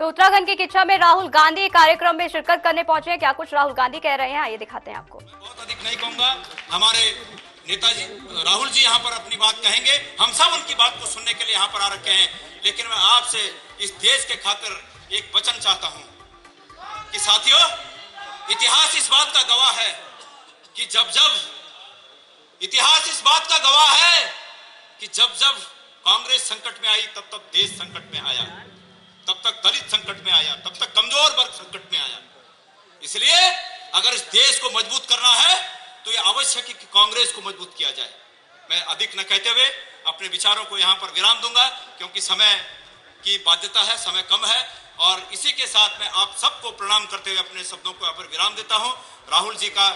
तो उत्तराखंड के किच्छा में राहुल गांधी कार्यक्रम में शिरकत करने पहुंचे हैं। क्या कुछ राहुल गांधी कह रहे हैं, आइए दिखाते हैं आपको। बहुत अधिक नहीं कहूंगा, हमारे नेताजी राहुल जी यहाँ पर अपनी बात कहेंगे। हम सब उनकी बात को सुनने के लिए यहाँ पर आ रखे हैं, लेकिन मैं आपसे इस देश के खातिर एक वचन चाहता हूँ कि साथियों, इतिहास इस बात का गवाह है कि इतिहास इस बात का गवाह है कि जब कांग्रेस संकट में आई तब तक देश संकट में आया, तब तक दलित संकट में आया, तब तक कमजोर वर्ग संकट में आया। इसलिए अगर इस देश को मजबूत करना है तो यह आवश्यक है कि कांग्रेस को मजबूत किया जाए। मैं अधिक न कहते हुए अपने विचारों को यहां पर विराम दूंगा, क्योंकि समय की बाध्यता है, समय कम है। और इसी के साथ मैं आप सबको प्रणाम करते हुए अपने शब्दों को यहाँ पर विराम देता हूं। राहुल जी का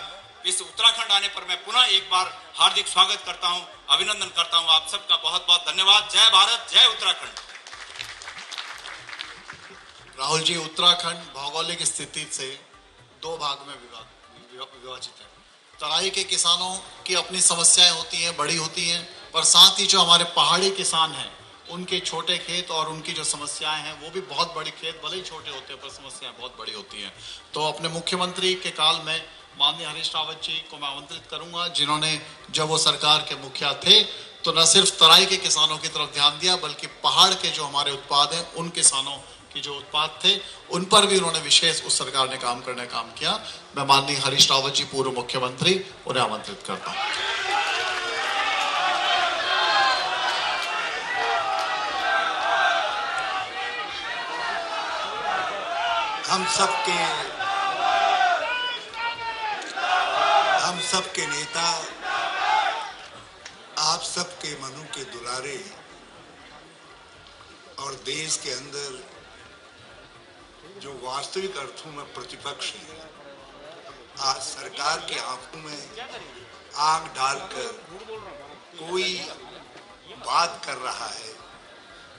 इस उत्तराखंड आने पर मैं पुनः एक बार हार्दिक स्वागत करता हूं, अभिनंदन करता हूं। आप सबका बहुत बहुत धन्यवाद। जय भारत, जय उत्तराखंड। राहुल जी, उत्तराखंड भौगोलिक स्थिति से दो भाग में विभाजित है। तराई के किसानों की अपनी समस्याएं होती हैं, बड़ी होती हैं, पर साथ ही जो हमारे पहाड़ी किसान हैं उनके छोटे खेत और उनकी जो समस्याएं हैं वो भी बहुत बड़ी, खेत भले ही छोटे होते हैं पर समस्याएं बहुत बड़ी होती हैं। तो अपने मुख्यमंत्री के काल में माननीय हरीश रावत जी को मैं आमंत्रित करूंगा, जिन्होंने जब वो सरकार के मुखिया थे तो न सिर्फ तराई के किसानों की तरफ ध्यान दिया, बल्कि पहाड़ के जो हमारे उत्पाद हैं उन किसानों की जो उत्पाद थे उन पर भी उन्होंने विशेष उस सरकार ने काम किया। मैं माननीय हरीश रावत जी, पूर्व मुख्यमंत्री, उन्हें आमंत्रित करता हूं। हम सबके नेता, आप सबके मनों के दुलारे और देश के अंदर जो वास्तविक अर्थों में प्रतिपक्ष है, आज सरकार के आंखों में आग डालकर कोई बात कर रहा है,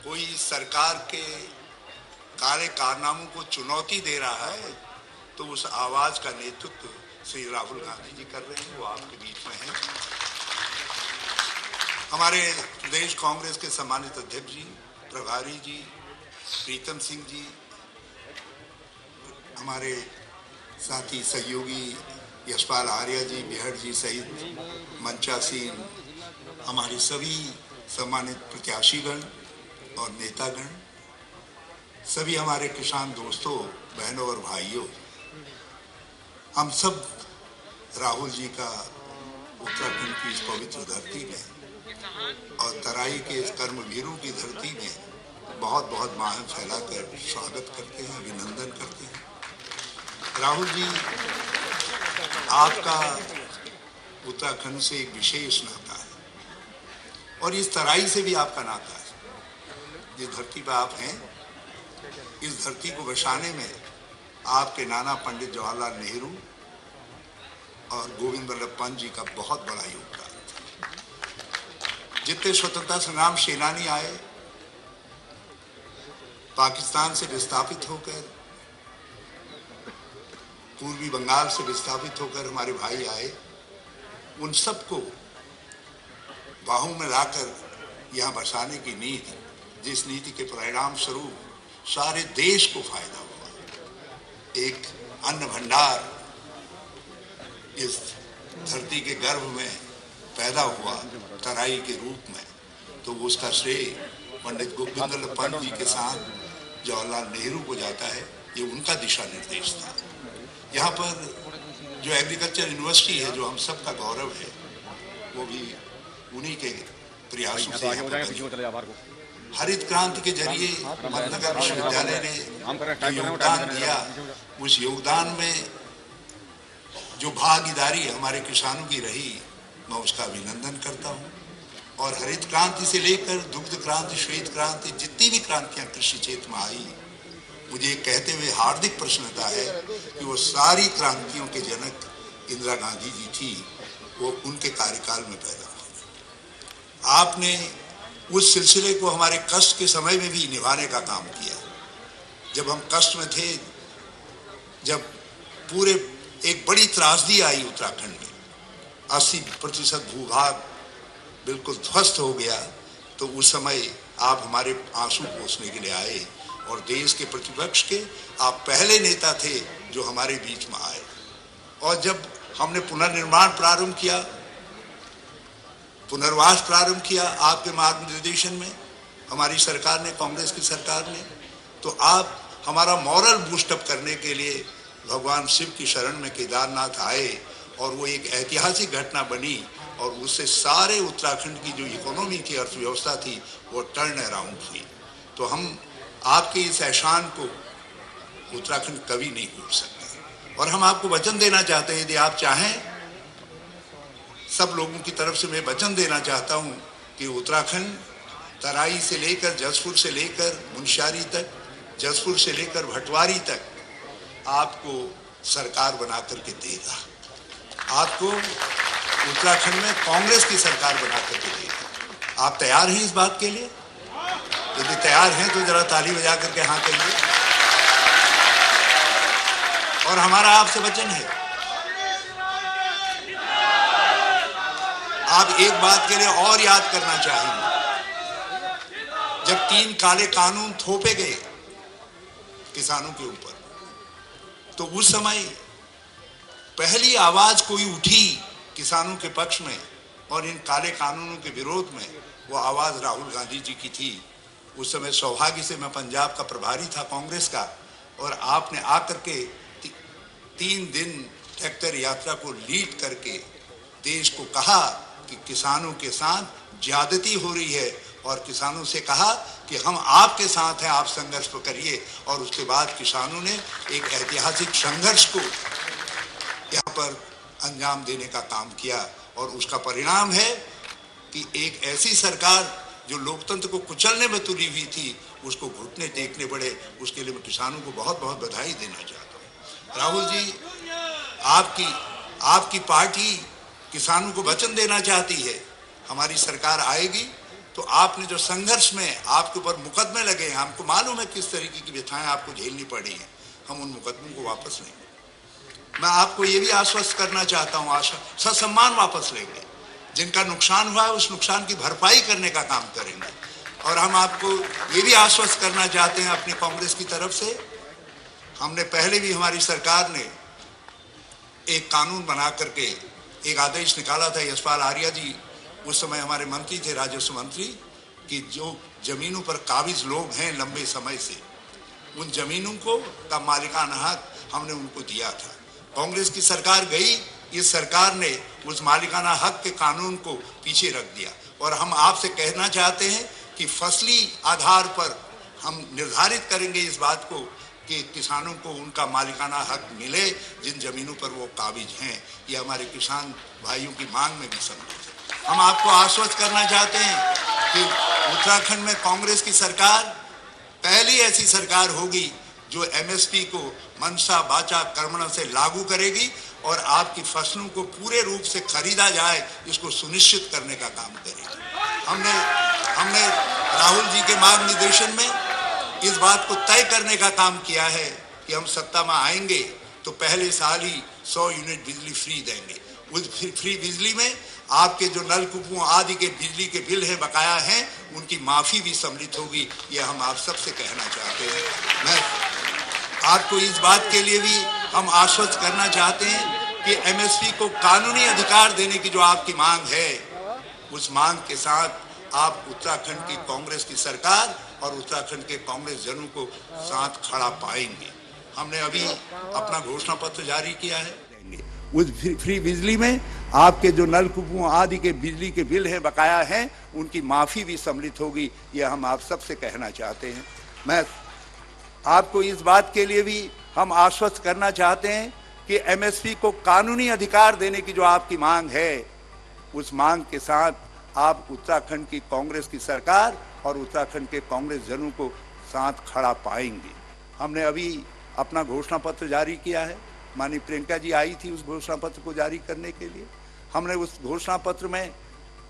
कोई सरकार के काले कारनामों को चुनौती दे रहा है, तो उस आवाज का नेतृत्व श्री राहुल गांधी जी कर रहे हैं। वो आपके बीच में हैं। हमारे प्रदेश कांग्रेस के सम्मानित अध्यक्ष जी, प्रभारी जी, प्रीतम सिंह जी, हमारे साथी सहयोगी यशपाल आर्या जी, बिहड़ जी सहित मंचा सिंह, हमारे सभी सम्मानित प्रत्याशीगण और नेतागण, सभी हमारे किसान दोस्तों, बहनों और भाइयों, हम सब राहुल जी का उत्तराखंड की इस पवित्र धरती में और तराई के इस कर्मवीरों की धरती में बहुत बहुत बाहें फैलाकर स्वागत करते हैं, अभिनंदन करते हैं। राहुल जी, आपका उत्तराखंड से एक विशेष नाता है और इस तराई से भी आपका नाता है। जिस धरती पर आप हैं, इस धरती को बचाने में आपके नाना पंडित जवाहरलाल नेहरू और गोविंद वल्लभ पंत जी का बहुत बड़ा योगदान था। जितने स्वतंत्रता संग्राम सेनानी आए, पाकिस्तान से विस्थापित होकर, पूर्वी बंगाल से विस्थापित होकर हमारे भाई आए, उन सबको बाहों में लाकर यहाँ बसाने की नीति, जिस नीति के परिणाम स्वरूप सारे देश को फायदा हुआ, एक अन्न भंडार इस धरती के गर्भ में पैदा हुआ तराई के रूप में, तो उसका श्रेय पंडित गोविंद वल्लभ पंत जी के साथ जवाहरलाल नेहरू को जाता है। ये उनका दिशा निर्देश था। यहाँ पर जो एग्रीकल्चर यूनिवर्सिटी है, जो हम सब का गौरव है, वो भी उन्हीं के प्रयासों से हरित क्रांति के जरिए मधुनगर विश्वविद्यालय ने योगदान दिया, उस योगदान में जो भागीदारी हमारे किसानों की रही, मैं उसका अभिनंदन करता हूँ। और हरित क्रांति से लेकर दुग्ध क्रांति, श्वेत क्रांति, जितनी भी क्रांतियां कृषि क्षेत्र में आई, मुझे कहते हुए हार्दिक प्रसन्नता है कि वो सारी क्रांतियों के जनक इंदिरा गांधी जी थी, वो उनके कार्यकाल में पैदा हुई। आपने उस सिलसिले को हमारे कष्ट के समय में भी निभाने का काम किया। जब हम कष्ट में थे, जब पूरे एक बड़ी त्रासदी आई उत्तराखंड में, 80% भूभाग बिल्कुल ध्वस्त हो गया, तो उस समय आप हमारे आंसू पोंछने के लिए आए और देश के प्रतिपक्ष के आप पहले नेता थे जो हमारे बीच में आए। और जब हमने पुनर्निर्माण प्रारंभ किया, पुनर्वास प्रारंभ किया आपके मार्गदर्शन में, हमारी सरकार ने, कांग्रेस की सरकार ने, तो आप हमारा मॉरल बूस्टअप करने के लिए भगवान शिव की शरण में केदारनाथ आए और वो एक ऐतिहासिक घटना बनी और उससे सारे उत्तराखंड की जो इकोनॉमी थी, अर्थव्यवस्था थी, वो टर्न अराउंड हुई। तो हम आपके इस एहसान को उत्तराखंड कभी नहीं भूल सकते और हम आपको वचन देना चाहते हैं, यदि आप चाहें, सब लोगों की तरफ से मैं वचन देना चाहता हूं कि उत्तराखंड तराई से लेकर जसपुर से लेकर मुनस्यारी तक, जसपुर से लेकर भटवारी तक आपको सरकार बना करके देगा। आपको उत्तराखंड में कांग्रेस की सरकार बना करके देगा। आप तैयार हैं इस बात के लिए? यदि तैयार हैं तो जरा ताली बजा करके हाँ कहिए। और हमारा आपसे वचन है, आप एक बात के लिए और याद करना चाहेंगे, जब 3 काले कानून थोपे गए किसानों के ऊपर, तो उस समय पहली आवाज कोई उठी किसानों के पक्ष में और इन काले कानूनों के विरोध में, वो आवाज राहुल गांधी जी की थी। उस समय सौभाग्य से मैं पंजाब का प्रभारी था कांग्रेस का, और आपने आकर के 3 दिन ट्रैक्टर यात्रा को लीड करके देश को कहा कि किसानों के साथ ज्यादती हो रही है और किसानों से कहा कि हम आपके साथ हैं, आप संघर्ष करिए। और उसके बाद किसानों ने एक ऐतिहासिक संघर्ष को यहाँ पर अंजाम देने का काम किया और उसका परिणाम है कि एक ऐसी सरकार जो लोकतंत्र को कुचलने में तुली हुई थी, उसको घुटने टेकने पड़े। उसके लिए मैं किसानों को बहुत बहुत बधाई देना चाहता हूँ। राहुल जी, आपकी पार्टी किसानों को वचन देना चाहती है, हमारी सरकार आएगी तो आपने जो संघर्ष में आपके ऊपर मुकदमे लगे हैं, हमको मालूम है किस तरीके की व्यथाएं आपको झेलनी पड़ी हैं, हम उन मुकदमों को वापस लेंगे। मैं आपको ये भी आश्वस्त करना चाहता हूँ, ससम्मान वापस लेंगे। जिनका नुकसान हुआ है उस नुकसान की भरपाई करने का काम करेंगे। और हम आपको ये भी आश्वस्त करना चाहते हैं अपनी कांग्रेस की तरफ से, हमने पहले भी, हमारी सरकार ने एक कानून बना करके एक आदेश निकाला था, यशपाल आर्या जी उस समय हमारे मंत्री थे, राजस्व मंत्री, कि जो जमीनों पर काबिज लोग हैं लंबे समय से, उन जमीनों को का मालिकाना हक हमने उनको दिया था। कांग्रेस की सरकार गई, इस सरकार ने उस मालिकाना हक के कानून को पीछे रख दिया। और हम आपसे कहना चाहते हैं कि फसली आधार पर हम निर्धारित करेंगे इस बात को कि किसानों को उनका मालिकाना हक मिले जिन जमीनों पर वो काबिज हैं। ये हमारे किसान भाइयों की मांग में भी सम्मिलित है। हम आपको आश्वस्त करना चाहते हैं कि उत्तराखंड में कांग्रेस की सरकार पहली ऐसी सरकार होगी जो एमएसपी को मनसा वाचा कर्मणा से लागू करेगी और आपकी फसलों को पूरे रूप से खरीदा जाए, इसको सुनिश्चित करने का काम करेगी। हमने राहुल जी के मार्गदर्शन में इस बात को तय करने का काम किया है कि हम सत्ता में आएंगे तो पहले साल ही 100 यूनिट बिजली फ्री देंगे। उस फ्री बिजली में आपके जो नलकूपों आदि के बिजली के बिल हैं, बकाया हैं, उनकी माफी भी सम्मिलित होगी। ये हम आप सबसे कहना चाहते हैं। मैं आपको इस बात के लिए भी हम आश्वस्त करना चाहते हैं कि एमएसपी को कानूनी अधिकार देने की जो आपकी मांग है, उस मांग के साथ आप उत्तराखंड की कांग्रेस की सरकार और उत्तराखंड के कांग्रेस जनों को साथ खड़ा पाएंगे। हमने अभी अपना घोषणा पत्र जारी किया है। उस फ्री बिजली में आपके जो नलकूपों आदि के बिजली के बिल हैं, बकाया हैं, उनकी माफी भी सम्मिलित होगी। यह हम आप सबसे कहना चाहते हैं। मैं आपको इस बात के लिए भी हम आश्वस्त करना चाहते हैं कि एमएसपी को कानूनी अधिकार देने की जो आपकी मांग है, उस मांग के साथ आप उत्तराखंड की कांग्रेस की सरकार और उत्तराखंड के कांग्रेस जनों को साथ खड़ा पाएंगे। हमने अभी अपना घोषणा पत्र जारी किया है। माननीय प्रियंका जी आई थी उस घोषणा पत्र को जारी करने के लिए। हमने उस घोषणा पत्र में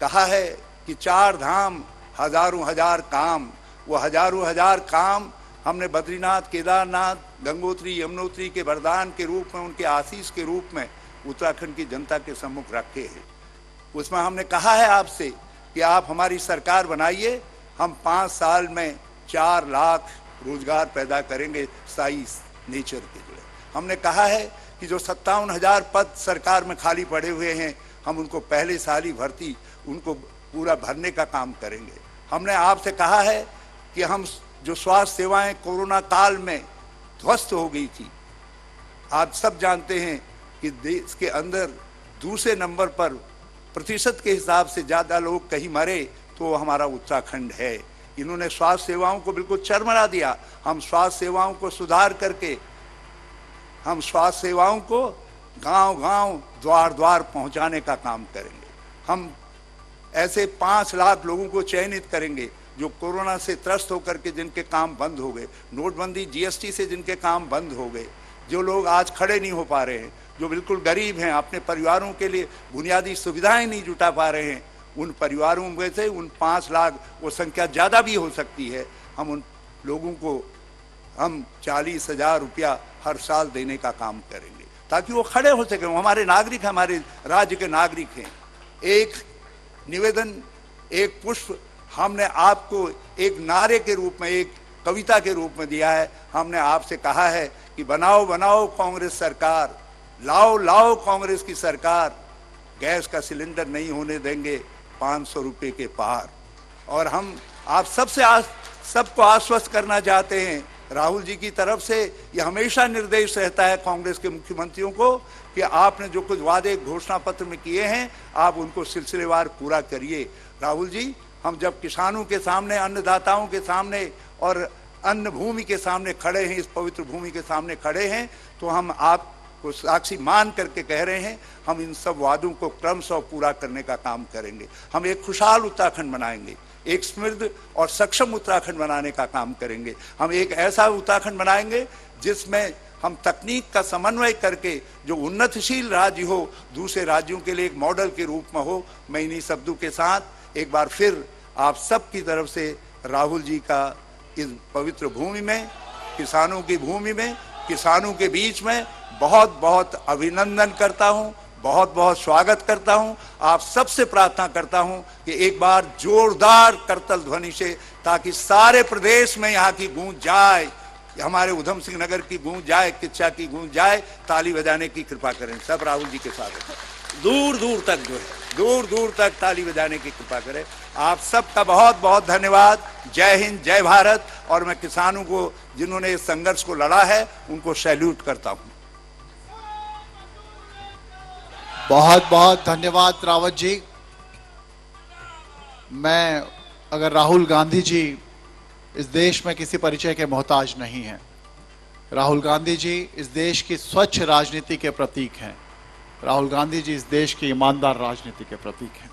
कहा है कि 4 धाम, हजारों हजार काम, वो हजारों हजार काम हमने बद्रीनाथ, केदारनाथ, गंगोत्री, यमुनोत्री के वरदान के रूप में, उनके आशीष के रूप में उत्तराखंड की जनता के सम्मुख रखे हैं। उसमें हमने कहा है आपसे कि आप हमारी सरकार बनाइए, हम 5 साल में 4 लाख रोजगार पैदा करेंगे स्थायी नेचर के जुड़े। हमने कहा है कि जो 57,000 पद सरकार में खाली पड़े हुए हैं, हम उनको पहले साल ही भर्ती उनको पूरा भरने का काम करेंगे। हमने आपसे कहा है कि हम जो स्वास्थ्य सेवाएं कोरोना काल में ध्वस्त हो गई थी, आप सब जानते हैं कि देश के अंदर दूसरे नंबर पर प्रतिशत के हिसाब से ज़्यादा लोग कहीं मरे तो हमारा उत्तराखंड है। इन्होंने स्वास्थ्य सेवाओं को बिल्कुल चरमरा दिया। हम स्वास्थ्य सेवाओं को सुधार करके हम स्वास्थ्य सेवाओं को गांव-गांव, द्वार-द्वार पहुंचाने का काम करेंगे। हम ऐसे 5 लाख लोगों को चयनित करेंगे जो कोरोना से त्रस्त होकर के जिनके काम बंद हो गए, नोटबंदी जीएसटी से जिनके काम बंद हो गए, जो लोग आज खड़े नहीं हो पा रहे हैं, जो बिल्कुल गरीब हैं, अपने परिवारों के लिए बुनियादी सुविधाएं नहीं जुटा पा रहे हैं, उन परिवारों में से उन 5 लाख, वो संख्या ज़्यादा भी हो सकती है, हम उन लोगों को हम 40,000 रुपया हर साल देने का काम करेंगे ताकि वो खड़े हो सकें। वो हमारे नागरिक, हमारे राज्य के नागरिक हैं। एक निवेदन, एक पुष्प हमने आपको एक नारे के रूप में, एक कविता के रूप में दिया है। हमने आपसे कहा है कि बनाओ बनाओ कांग्रेस सरकार, लाओ लाओ कांग्रेस की सरकार, गैस का सिलेंडर नहीं होने देंगे 500 रुपये के पार। और हम आप सबको आश्वस्त करना चाहते हैं, राहुल जी की तरफ से ये हमेशा निर्देश रहता है कांग्रेस के मुख्यमंत्रियों को कि आपने जो कुछ वादे घोषणा पत्र में किए हैं आप उनको सिलसिलेवार पूरा करिए। राहुल जी, हम जब किसानों के सामने, अन्नदाताओं के सामने और अन्न भूमि के सामने खड़े हैं, इस पवित्र भूमि के सामने खड़े हैं, तो हम आपको साक्षी मान करके कह रहे हैं, हम इन सब वादों को क्रमशः पूरा करने का काम करेंगे। हम एक खुशहाल उत्तराखंड बनाएंगे, एक समृद्ध और सक्षम उत्तराखंड बनाने का काम करेंगे। हम एक ऐसा उत्तराखंड बनाएंगे जिसमें हम तकनीक का समन्वय करके जो उन्नतशील राज्य हो, दूसरे राज्यों के लिए एक मॉडल के रूप में हो। मैं इन्हीं शब्दों के साथ एक बार फिर आप सब की तरफ से राहुल जी का इस पवित्र भूमि में, किसानों की भूमि में, किसानों के बीच में बहुत बहुत अभिनंदन करता हूं, बहुत बहुत स्वागत करता हूं। आप सबसे प्रार्थना करता हूं कि एक बार जोरदार करतल ध्वनि से, ताकि सारे प्रदेश में यहाँ की गूंज जाए, हमारे उधम सिंह नगर की गूंज जाए, किच्चा की गूंज जाए, ताली बजाने की कृपा करें। सब राहुल जी के साथ दूर दूर तक जो है, दूर दूर तक ताली बजाने की कृपा करें। आप सबका बहुत बहुत धन्यवाद। जय हिंद, जय भारत। और मैं किसानों को, जिन्होंने इस संघर्ष को लड़ा है, उनको सैल्यूट करता हूं। बहुत बहुत धन्यवाद रावत जी। मैं, अगर राहुल गांधी जी इस देश में किसी परिचय के मोहताज नहीं हैं। राहुल गांधी जी इस देश की स्वच्छ राजनीति के प्रतीक हैं। राहुल गांधी जी इस देश की ईमानदार राजनीति के प्रतीक हैं।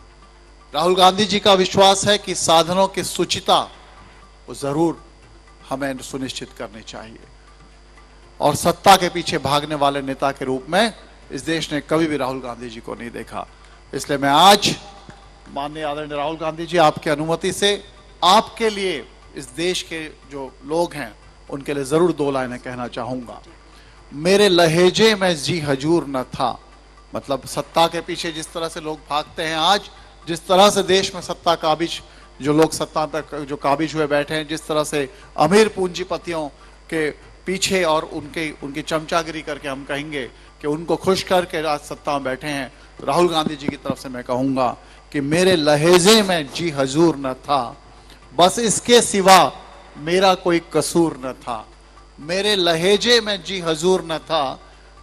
राहुल गांधी जी का विश्वास है कि साधनों की सूचिता वो जरूर हमें सुनिश्चित करनी चाहिए, और सत्ता के पीछे भागने वाले नेता के रूप में इस देश ने कभी भी राहुल गांधी जी को नहीं देखा। इसलिए मैं आज माननीय आदरणीय राहुल गांधी जी, आपकी अनुमति से आपके लिए, इस देश के जो लोग हैं उनके लिए जरूर 2 लाइनें कहना चाहूंगा। मेरे लहेजे में जी हजूर न था, मतलब सत्ता के पीछे जिस तरह से लोग भागते हैं, आज जिस तरह से देश में सत्ता काबिज, जो लोग सत्ता तक जो काबिज हुए बैठे हैं, जिस तरह से अमीर पूंजीपतियों के पीछे और उनकी चमचागिरी करके हम कहेंगे कि उनको खुश करके आज सत्ता में बैठे हैं, तो राहुल गांधी जी की तरफ से मैं कहूंगा कि मेरे लहेजे में जी हजूर न था, बस इसके सिवा मेरा कोई कसूर न था। मेरे लहेजे में जी हजूर न था,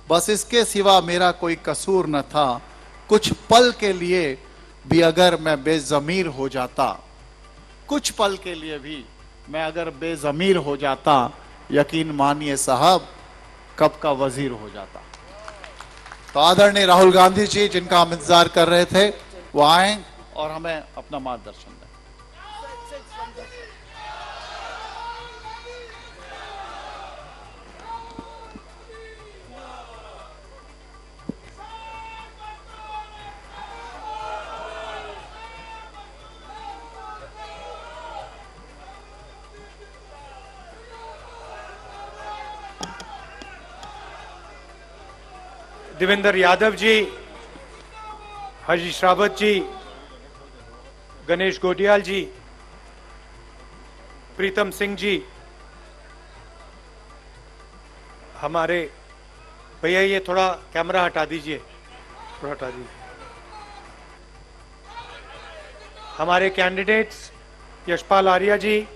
बस इसके सिवा मेरा कोई कसूर न था। कुछ पल के लिए भी अगर मैं बेजमीर हो जाता, कुछ पल के लिए भी मैं अगर बेजमीर हो जाता, यकीन मानिए साहब कब का वजीर हो जाता। तो आदरणीय राहुल गांधी जी, जिनका हम इंतजार कर रहे थे, वो आए और हमें अपना मार्गदर्शन दें। देवेंद्र यादव जी, हरीश रावत जी, गणेश गोटियाल जी, प्रीतम सिंह जी, हमारे भैया ये थोड़ा कैमरा हटा दीजिए, थोड़ा हटा दीजिए। हमारे कैंडिडेट्स यशपाल आर्या जी,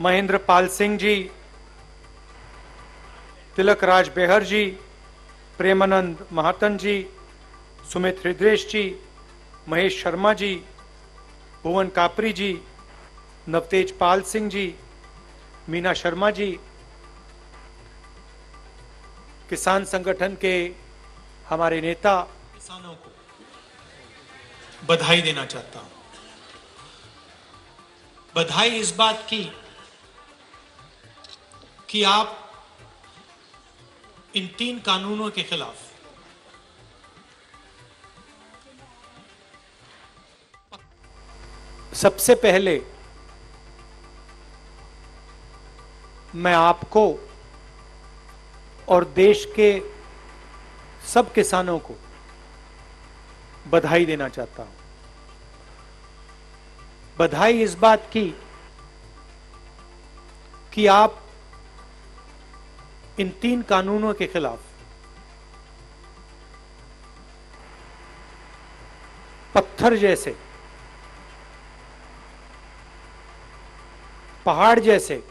महेंद्र पाल सिंह जी, तिलक राज बेहर जी, प्रेमानंद महातन जी, सुमित हृदयेश जी, महेश शर्मा जी, भुवन कापरी जी, नवतेज पाल सिंह जी, मीना शर्मा जी, किसान संगठन के हमारे नेता, किसानों को बधाई देना चाहता हूं। बधाई इस बात की कि आप इन 3 कानूनों के खिलाफ सबसे पहले मैं आपको और देश के सब किसानों को बधाई देना चाहता हूं। बधाई इस बात की कि आप इन 3 कानूनों के खिलाफ पत्थर जैसे, पहाड़ जैसे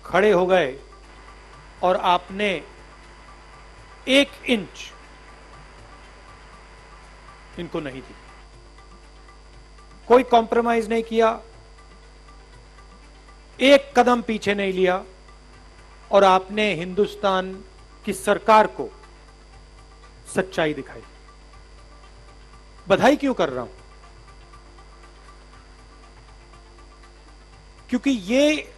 खड़े हो गए और आपने 1 इंच इनको नहीं दी। कोई कॉम्प्रोमाइज नहीं किया, 1 कदम पीछे नहीं लिया और आपने हिंदुस्तान की सरकार को सच्चाई दिखाई। बधाई क्यों कर रहा हूं? क्योंकि ये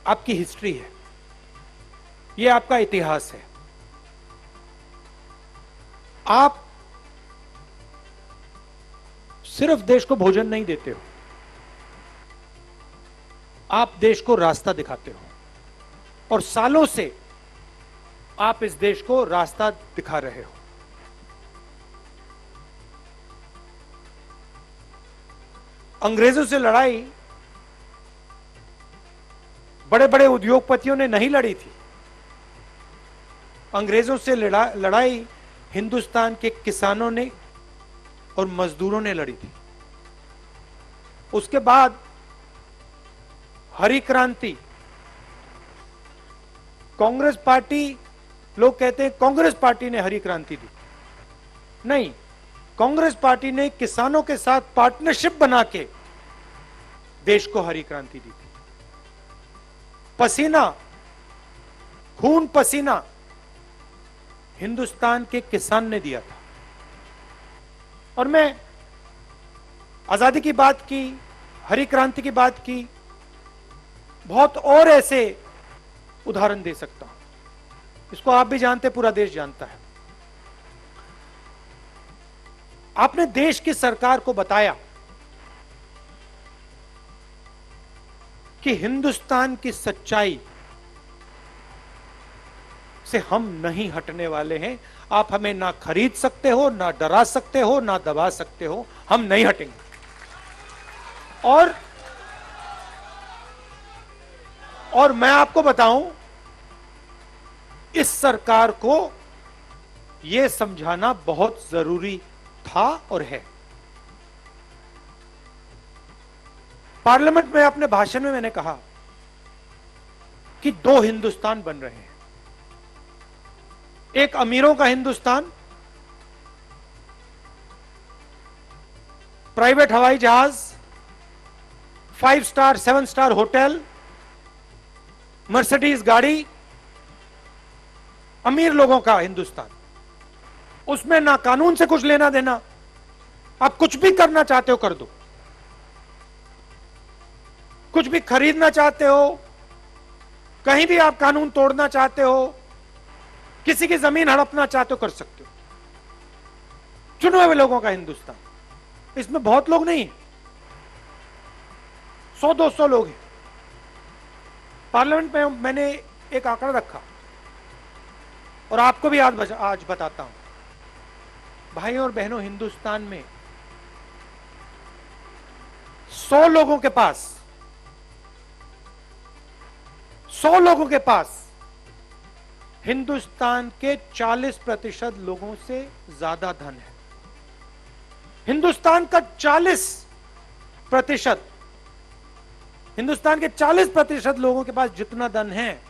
आपकी हिस्ट्री है, ये आपका इतिहास है। आप सिर्फ देश को भोजन नहीं देते हो, आप देश को रास्ता दिखाते हो और सालों से आप इस देश को रास्ता दिखा रहे हो। अंग्रेजों से लड़ाई बड़े बड़े उद्योगपतियों ने नहीं लड़ी थी। अंग्रेजों से लड़ाई हिंदुस्तान के किसानों ने और मजदूरों ने लड़ी थी। उसके बाद हरी क्रांति, कांग्रेस पार्टी, लोग कहते हैं कांग्रेस पार्टी ने हरी क्रांति दी। नहीं, कांग्रेस पार्टी ने किसानों के साथ पार्टनरशिप बना के देश को हरी क्रांति दी थी। पसीना, खून पसीना हिंदुस्तान के किसान ने दिया था। और मैं आजादी की बात की, हरी क्रांति की बात की, बहुत और ऐसे उदाहरण दे सकता हूं। इसको आप भी जानते, पूरा देश जानता है। आपने देश की सरकार को बताया कि हिंदुस्तान की सच्चाई से हम नहीं हटने वाले हैं। आप हमें ना खरीद सकते हो, ना डरा सकते हो, ना दबा सकते हो, हम नहीं हटेंगे। और मैं आपको बताऊं, इस सरकार को यह समझाना बहुत जरूरी था और है। पार्लियामेंट में अपने भाषण में मैंने कहा कि 2 हिंदुस्तान बन रहे हैं। एक अमीरों का हिंदुस्तान, प्राइवेट हवाई जहाज, 5 स्टार 7 स्टार होटल, मर्सिडीज गाड़ी, अमीर लोगों का हिंदुस्तान। उसमें ना कानून से कुछ लेना देना, आप कुछ भी करना चाहते हो कर दो, कुछ भी खरीदना चाहते हो, कहीं भी आप कानून तोड़ना चाहते हो, किसी की जमीन हड़पना चाहते हो, कर सकते हो। चुने हुए लोगों का हिंदुस्तान। इसमें बहुत लोग नहीं, 100-200 लोग हैं। पार्लियामेंट में मैंने एक आंकड़ा रखा और आपको भी आज बताता हूं। भाइयों और बहनों, हिंदुस्तान में 100 लोगों के पास हिंदुस्तान के 40% लोगों से ज्यादा धन है। हिंदुस्तान का 40%, हिंदुस्तान के 40% लोगों के पास जितना धन है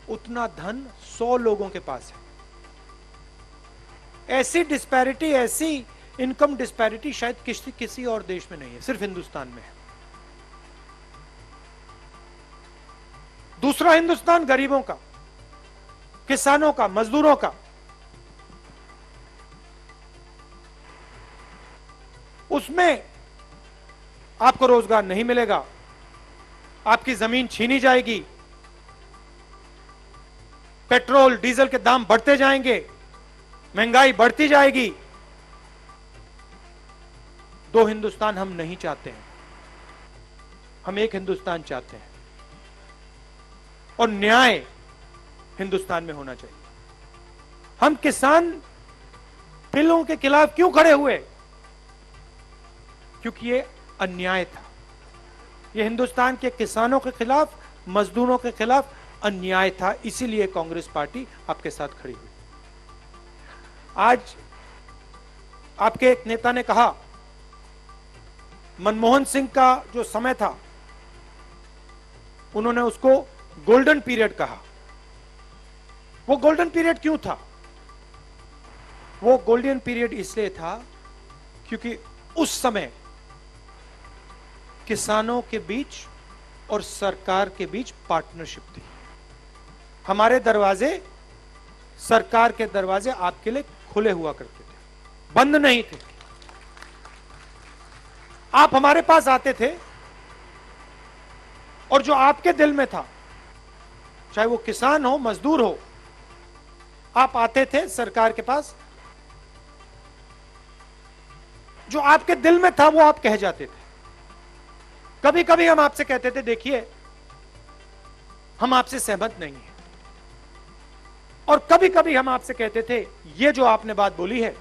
उतना धन 100 लोगों के पास है। ऐसी डिस्पैरिटी, ऐसी इनकम डिस्पैरिटी शायद किसी और देश में नहीं है, सिर्फ हिंदुस्तान में है। दूसरा हिंदुस्तान गरीबों का, किसानों का, मजदूरों का। उसमें आपको रोजगार नहीं मिलेगा, आपकी जमीन छीनी जाएगी, पेट्रोल डीजल के दाम बढ़ते जाएंगे, महंगाई बढ़ती जाएगी। दो हिंदुस्तान हम नहीं चाहते हैं, हम एक हिंदुस्तान चाहते हैं और न्याय हिंदुस्तान में होना चाहिए। हम किसान बिलों के खिलाफ क्यों खड़े हुए? क्योंकि ये अन्याय था, ये हिंदुस्तान के किसानों के खिलाफ, मजदूरों के खिलाफ अन्याय था, इसीलिए कांग्रेस पार्टी आपके साथ खड़ी हुई। आज आपके एक नेता ने कहा, मनमोहन सिंह का जो समय था उन्होंने उसको गोल्डन पीरियड कहा। वो गोल्डन पीरियड क्यों था? वो गोल्डन पीरियड इसलिए था क्योंकि उस समय किसानों के बीच और सरकार के बीच पार्टनरशिप थी। हमारे दरवाजे, सरकार के दरवाजे आपके लिए खुले हुआ करते थे, बंद नहीं थे। आप हमारे पास आते थे और जो आपके दिल में था, चाहे वो किसान हो, मजदूर हो, आप आते थे सरकार के पास, जो आपके दिल में था वो आप कह जाते थे। कभी कभी हम आपसे कहते थे, देखिए हम आपसे सहमत नहीं हैं, और कभी कभी हम आपसे कहते थे, ये जो आपने बात बोली है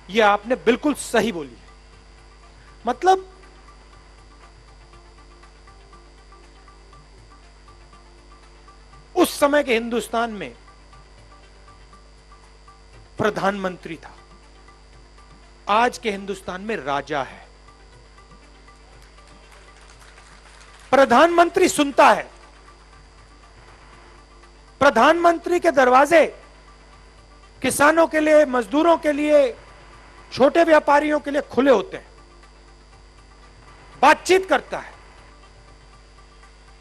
ये आपने बिल्कुल सही बोली है। मतलब उस समय के हिंदुस्तान में प्रधानमंत्री था, आज के हिंदुस्तान में राजा है। प्रधानमंत्री सुनता है, प्रधानमंत्री के दरवाजे किसानों के लिए, मजदूरों के लिए, छोटे व्यापारियों के लिए खुले होते हैं, बातचीत करता है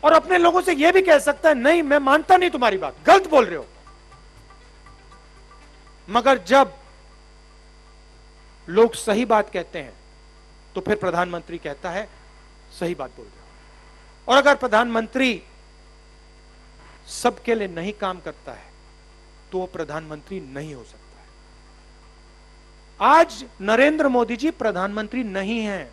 और अपने लोगों से यह भी कह सकता है, नहीं मैं मानता नहीं तुम्हारी बात, गलत बोल रहे हो। मगर जब लोग सही बात कहते हैं तो फिर प्रधानमंत्री कहता है सही बात बोल रहे हो। और अगर प्रधानमंत्री सबके लिए नहीं काम करता है तो वो प्रधानमंत्री नहीं हो सकता है। आज नरेंद्र मोदी जी प्रधानमंत्री नहीं हैं।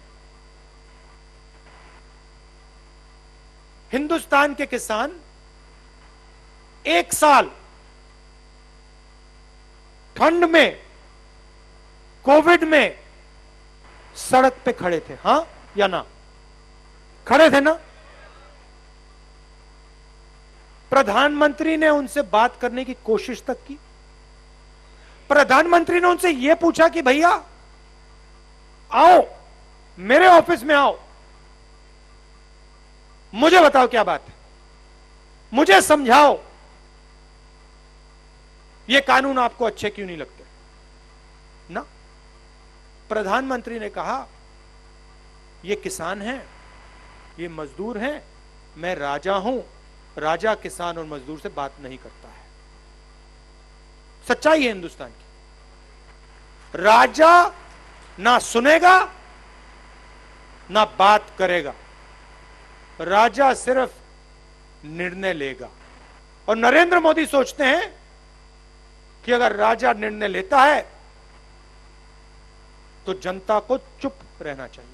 हिंदुस्तान के किसान एक साल ठंड में, कोविड में सड़क पे खड़े थे, हां या ना? खड़े थे ना? प्रधानमंत्री ने उनसे बात करने की कोशिश तक की। प्रधानमंत्री ने उनसे यह पूछा कि भैया आओ, मेरे ऑफिस में आओ, मुझे बताओ क्या बात है, मुझे समझाओ, ये कानून आपको अच्छे क्यों नहीं लगते ना? प्रधानमंत्री ने कहा ये किसान हैं, ये मजदूर हैं, मैं राजा हूं, राजा किसान और मजदूर से बात नहीं करता है। सच्चाई है हिंदुस्तान की। राजा ना सुनेगा ना बात करेगा, राजा सिर्फ निर्णय लेगा। और नरेंद्र मोदी सोचते हैं कि अगर राजा निर्णय लेता है तो जनता को चुप रहना चाहिए,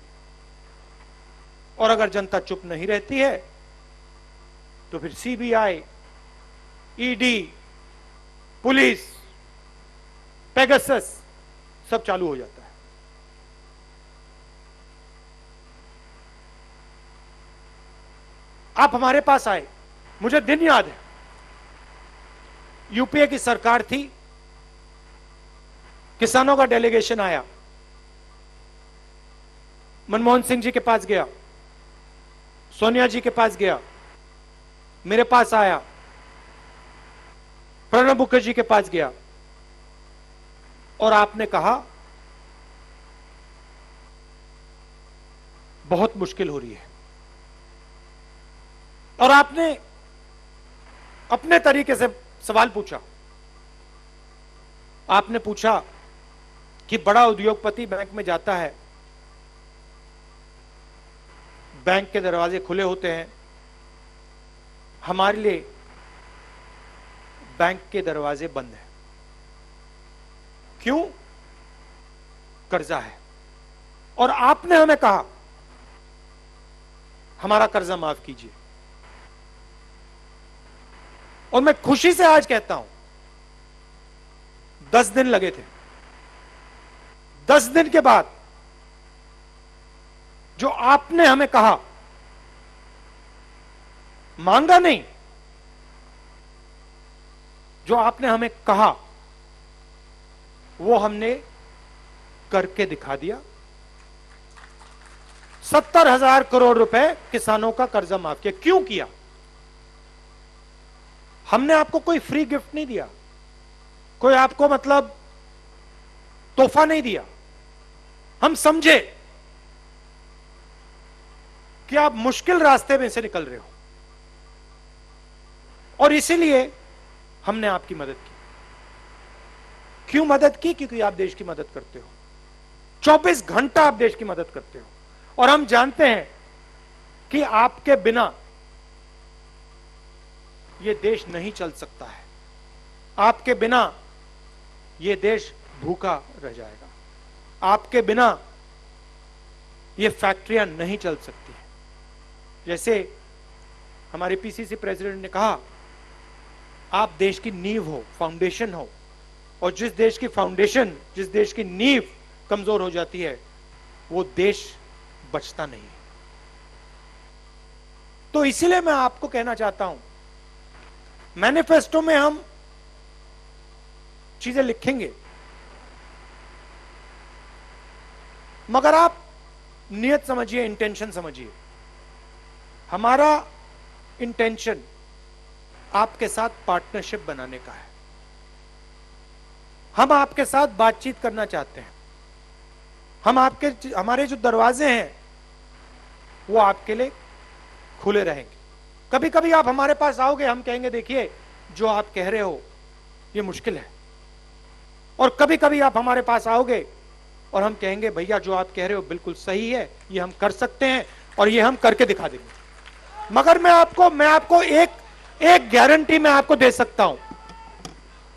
और अगर जनता चुप नहीं रहती है तो फिर सीबीआई, ईडी, पुलिस, पेगासस सब चालू हो जाता है। आप हमारे पास आए, मुझे दिन याद है, यूपीए की सरकार थी, किसानों का डेलीगेशन आया, मनमोहन सिंह जी के पास गया, सोनिया जी के पास गया, मेरे पास आया, प्रणब मुखर्जी के पास गया, और आपने कहा बहुत मुश्किल हो रही है। और आपने अपने तरीके से सवाल पूछा। आपने पूछा कि बड़ा उद्योगपति बैंक में जाता है, बैंक के दरवाजे खुले होते हैं, हमारे लिए बैंक के दरवाजे बंद हैं। क्यों? कर्जा है। और आपने हमें कहा हमारा कर्जा माफ कीजिए। और मैं खुशी से आज कहता हूं 10 दिन लगे थे, 10 दिन के बाद जो आपने हमें कहा, मांगा नहीं, जो आपने हमें कहा वो हमने करके दिखा दिया। 70,000 करोड़ रुपए किसानों का कर्जा माफ किया। क्यों किया? हमने आपको कोई फ्री गिफ्ट नहीं दिया, कोई आपको मतलब तोहफा नहीं दिया। हम समझे कि आप मुश्किल रास्ते में से निकल रहे हो, और इसीलिए हमने आपकी मदद की। क्यों मदद की? क्योंकि आप देश की मदद करते हो, 24 घंटा आप देश की मदद करते हो, और हम जानते हैं कि आपके बिना यह देश नहीं चल सकता है, आपके बिना यह देश भूखा रह जाएगा, आपके बिना यह फैक्ट्रियां नहीं चल सकती है। जैसे हमारे पीसीसी प्रेसिडेंट ने कहा, आप देश की नींव हो, फाउंडेशन हो, और जिस देश की फाउंडेशन, जिस देश की नींव कमजोर हो जाती है, वो देश बचता नहीं है। तो इसीलिए मैं आपको कहना चाहता हूं, मैनिफेस्टो में हम चीजें लिखेंगे, मगर आप नियत समझिए, इंटेंशन समझिए। हमारा इंटेंशन आपके साथ पार्टनरशिप बनाने का है। हम आपके साथ बातचीत करना चाहते हैं। हमारे जो दरवाजे हैं वो आपके लिए खुले रहेंगे। कभी कभी आप हमारे पास आओगे, हम कहेंगे देखिए जो आप कह रहे हो ये मुश्किल है, और कभी कभी आप हमारे पास आओगे और हम कहेंगे भैया जो आप कह रहे हो बिल्कुल सही है, ये हम कर सकते हैं और ये हम करके दिखा देंगे। मगर मैं आपको एक गारंटी मैं आपको दे सकता हूं,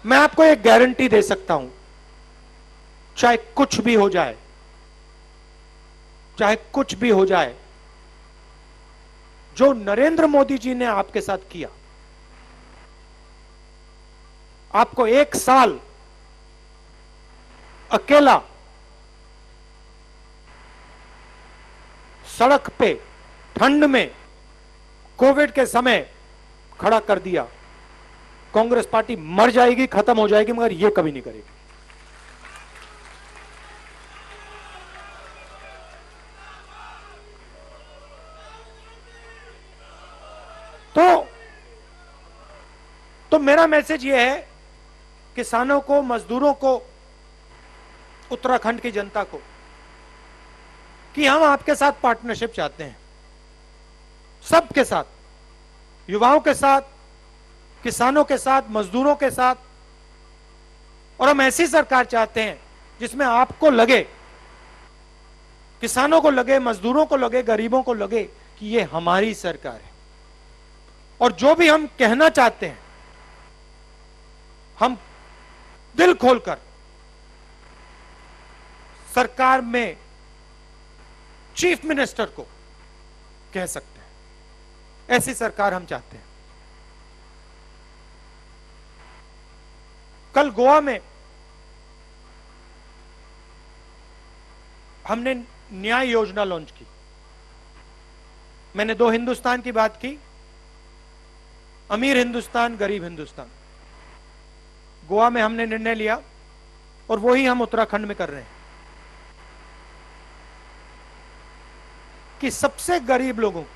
मैं आपको एक गारंटी दे सकता हूं, चाहे कुछ भी हो जाए, चाहे कुछ भी हो जाए, जो नरेंद्र मोदी जी ने आपके साथ किया, आपको 1 साल अकेला सड़क पे ठंड में कोविड के समय खड़ा कर दिया। कांग्रेस पार्टी मर जाएगी, खत्म हो जाएगी, मगर यह कभी नहीं करेगी। तो मेरा मैसेज यह है किसानों को, मजदूरों को, उत्तराखंड की जनता को, कि हम आपके साथ पार्टनरशिप चाहते हैं, सबके साथ, युवाओं के साथ, किसानों के साथ, मजदूरों के साथ। और हम ऐसी सरकार चाहते हैं जिसमें आपको लगे, किसानों को लगे, मजदूरों को लगे, गरीबों को लगे कि ये हमारी सरकार है। और जो भी हम कहना चाहते हैं हम दिल खोलकर सरकार में चीफ मिनिस्टर को कह सकते हैं। ऐसी सरकार हम चाहते हैं। कल गोवा में हमने न्याय योजना लॉन्च की। मैंने 2 हिंदुस्तान की बात की, अमीर हिंदुस्तान, गरीब हिंदुस्तान। गोवा में हमने निर्णय लिया और वही हम उत्तराखंड में कर रहे हैं कि सबसे गरीब लोगों को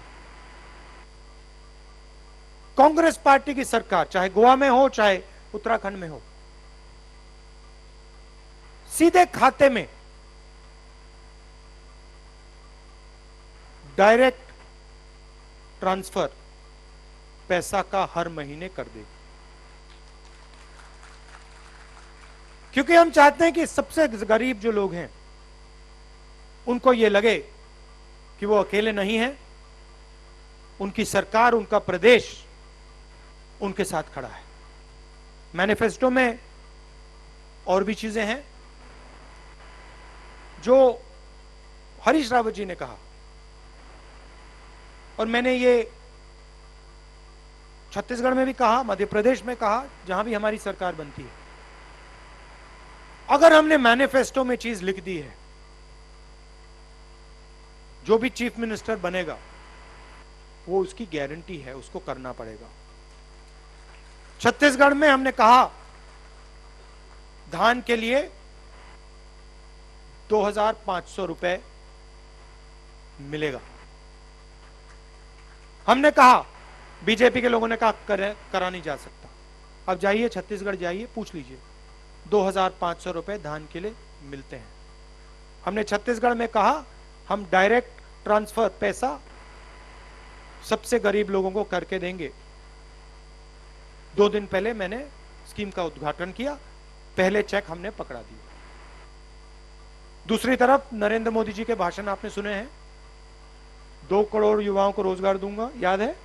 कांग्रेस पार्टी की सरकार, चाहे गोवा में हो चाहे उत्तराखंड में हो, सीधे खाते में डायरेक्ट ट्रांसफर पैसा का हर महीने कर देगी। क्योंकि हम चाहते हैं कि सबसे गरीब जो लोग हैं उनको यह लगे कि वो अकेले नहीं हैं, उनकी सरकार, उनका प्रदेश उनके साथ खड़ा है। मैनिफेस्टो में और भी चीजें हैं जो हरीश रावत जी ने कहा और मैंने ये छत्तीसगढ़ में भी कहा, मध्य प्रदेश में कहा, जहां भी हमारी सरकार बनती है। अगर हमने मैनिफेस्टो में चीज लिख दी है, जो भी चीफ मिनिस्टर बनेगा वो उसकी गारंटी है, उसको करना पड़ेगा। छत्तीसगढ़ में हमने कहा धान के लिए 2500 रुपए मिलेगा। हमने कहा, बीजेपी के लोगों ने कहा करा नहीं जा सकता। अब जाइए छत्तीसगढ़ जाइए, पूछ लीजिए, 2500 रुपए धान के लिए मिलते हैं। हमने छत्तीसगढ़ में कहा हम डायरेक्ट ट्रांसफर पैसा सबसे गरीब लोगों को करके देंगे। 2 दिन पहले मैंने स्कीम का उद्घाटन किया, पहले चेक हमने पकड़ा दिए। दूसरी तरफ नरेंद्र मोदी जी के भाषण आपने सुने हैं, 2 करोड़ युवाओं को रोजगार दूंगा, याद है?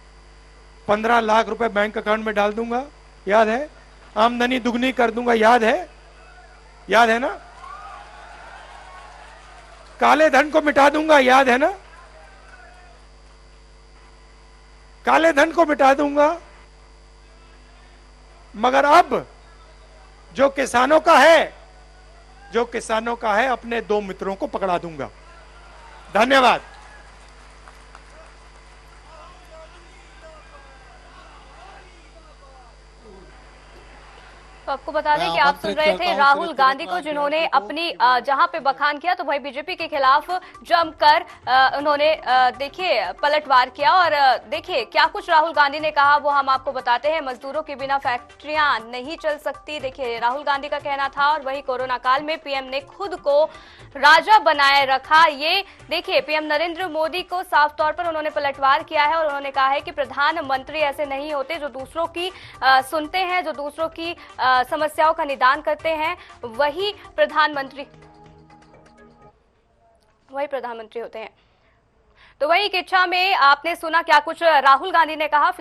15 लाख रुपए बैंक अकाउंट में डाल दूंगा, याद है? आमदनी दुगनी कर दूंगा, याद है? याद है ना? काले धन को मिटा दूंगा, याद है ना? काले धन को मिटा दूंगा। मगर अब जो किसानों का है अपने 2 मित्रों को पकड़ा दूंगा। धन्यवाद। तो आपको बता दें कि आप सुन रहे थे राहुल गांधी को, जिन्होंने अपनी जहां पे बखान किया तो वही बीजेपी के खिलाफ जमकर उन्होंने देखिए पलटवार किया। और देखिए क्या कुछ राहुल गांधी ने कहा वो हम आपको बताते हैं। मजदूरों के बिना फैक्ट्रियां नहीं चल सकती, देखिए राहुल गांधी का कहना था। और वही कोरोना काल में पीएम ने खुद को राजा बनाए रखा। ये देखिए पीएम नरेंद्र मोदी को साफ तौर पर उन्होंने पलटवार किया है और उन्होंने कहा है कि प्रधानमंत्री ऐसे नहीं होते जो दूसरों की सुनते हैं, जो दूसरों की समस्याओं का निदान करते हैं, वही प्रधानमंत्री होते हैं। तो वही की इच्छा में आपने सुना क्या कुछ राहुल गांधी ने कहा।